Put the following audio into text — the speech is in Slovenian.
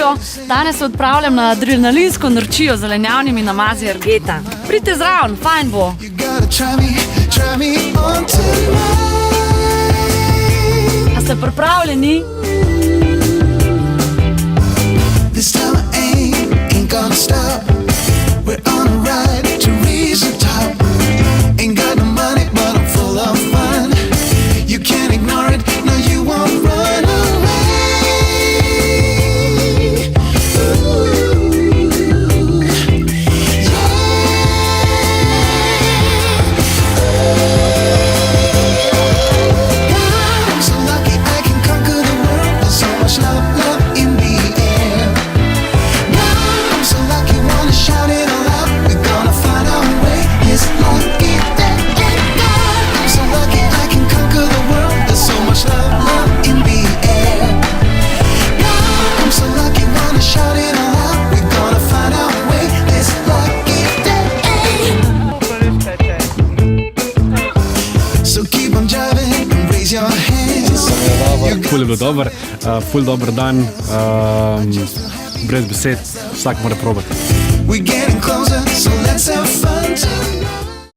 studio. Danes se odpravljam na adrenalinsko norčijo z zelenjavnimi namazi Argeta. Pridite zraven, fajn bo. A ste pripravljeni? Ful je bilo dober, ful dober dan, brez besed, vsak mora probati.